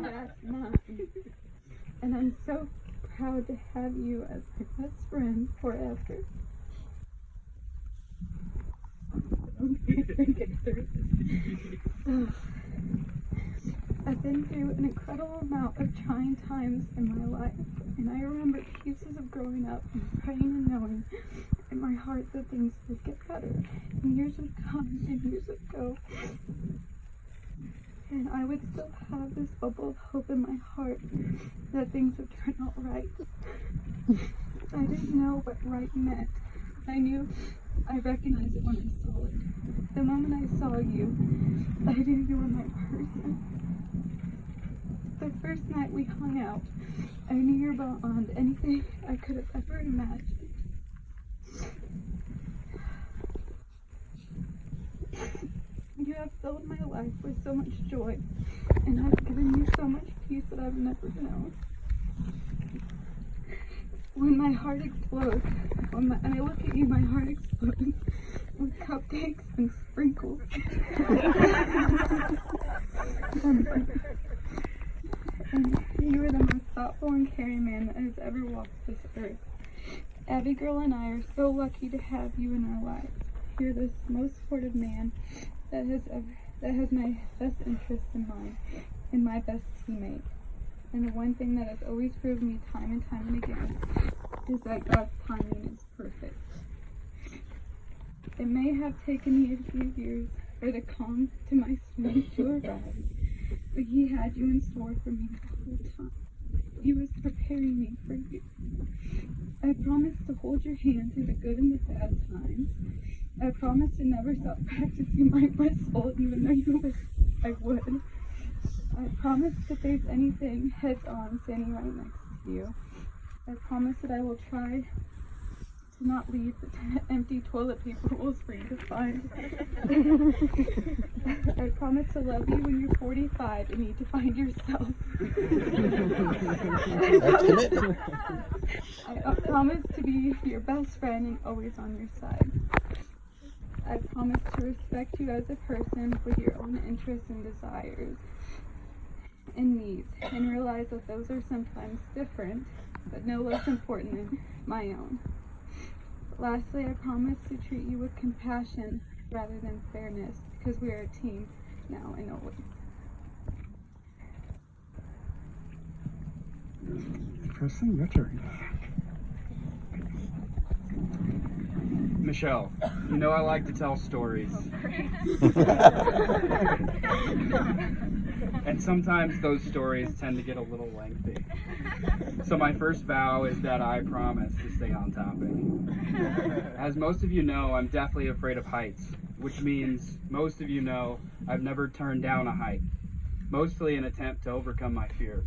That's mine. And I'm so proud to have you as my best friend forever. I've been through an incredible amount of trying times in my life, and I remember pieces of growing up and praying and knowing in my heart that things would get better. And years would come and years would go, and I would still have this bubble of hope in my heart that things would turn out right. I didn't know what right meant. I recognized it when I saw it. The moment I saw you, I knew you were my person. The first night we hung out, I knew you were beyond anything I could have ever imagined. You have filled my life with so much joy, and I've given you so much peace that I've never known. When my heart explodes, and I look at you, my heart explodes with cupcakes and sprinkles. And you are the most thoughtful and caring man that has ever walked this earth. Abby girl and I are so lucky to have you in our lives. You're the most supportive man that has my best interests in mind and my best teammate. And the one thing that has always proven me time and time and again is that God's timing is perfect. It may have taken me a few years for the calm to my storm to arrive, but He had you in store for me the whole time. He was preparing me for you. I promised to hold your hand through the good and the bad times. I promised to never stop practicing my whistle, even though you wish I would. I promise to face anything heads on standing right next to you. I promise that I will try to not leave the empty toilet paper rolls for you to find. I promise to love you when you're 45 and need to find yourself. I promise to be your best friend and always on your side. I promise to respect you as a person with your own interests and desires and needs, and realize that those are sometimes different, but no less important than my own. Lastly, I promise to treat you with compassion rather than fairness, because we are a team now and always. Preston, your turn. Michelle, you know I like to tell stories. And sometimes those stories tend to get a little lengthy. So my first vow is that I promise to stay on topic. As most of you know, I'm deathly afraid of heights, which means most of you know I've never turned down a height, mostly an attempt to overcome my fear.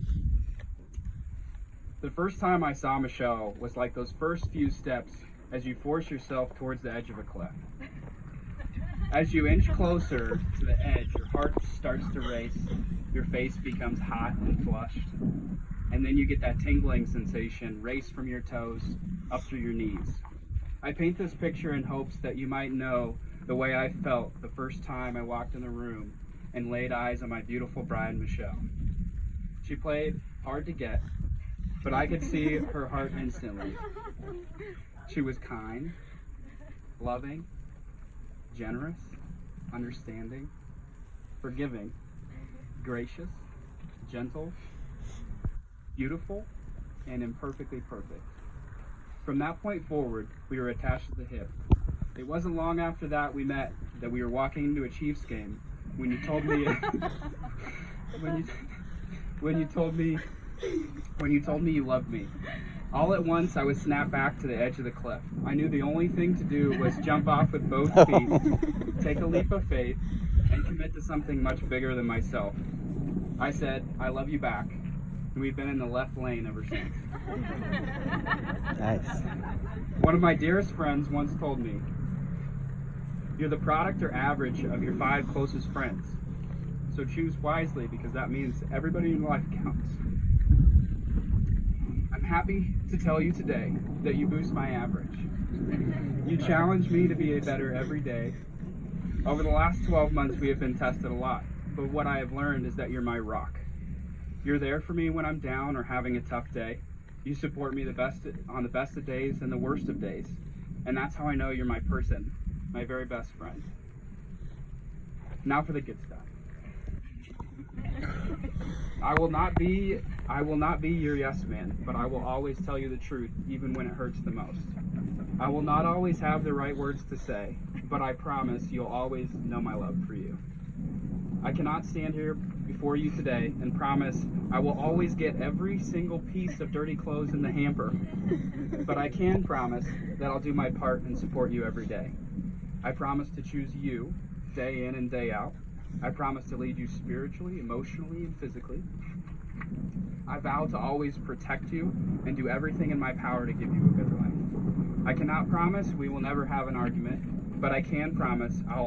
The first time I saw Michelle was like those first few steps as you force yourself towards the edge of a cliff. As you inch closer to the edge, your heart starts to race, your face becomes hot and flushed, and then you get that tingling sensation race from your toes up through your knees. I paint this picture in hopes that you might know the way I felt the first time I walked in the room and laid eyes on my beautiful bride, Michelle. She played hard to get, but I could see her heart instantly. She was kind, loving, generous, understanding, forgiving, gracious, gentle, beautiful, and imperfectly perfect. From that point forward, we were attached to the hip. It wasn't long after that we met that we were walking into a Chiefs game when you told me when you told me you loved me. All at once, I would snap back to the edge of the cliff. I knew the only thing to do was jump off with both feet, take a leap of faith, and commit to something much bigger than myself. I said, I love you back, and we've been in the left lane ever since. Nice. One of my dearest friends once told me, you're the product or average of your 5 closest friends. So choose wisely, because that means everybody in life counts. I'm happy to tell you today that you boost my average. You challenge me to be better every day. Over the last 12 months, we have been tested a lot, but what I have learned is that you're my rock. You're there for me when I'm down or having a tough day. You support me on the best of days and the worst of days. And that's how I know you're my person, my very best friend. Now for the good stuff. I will not be your yes man, but I will always tell you the truth, even when it hurts the most. I will not always have the right words to say, but I promise you'll always know my love for you. I cannot stand here before you today and promise I will always get every single piece of dirty clothes in the hamper, but I can promise that I'll do my part and support you every day. I promise to choose you day in and day out. I promise to lead you spiritually, emotionally, and physically. I vow to always protect you and do everything in my power to give you a good life. I cannot promise we will never have an argument, but I can promise I'll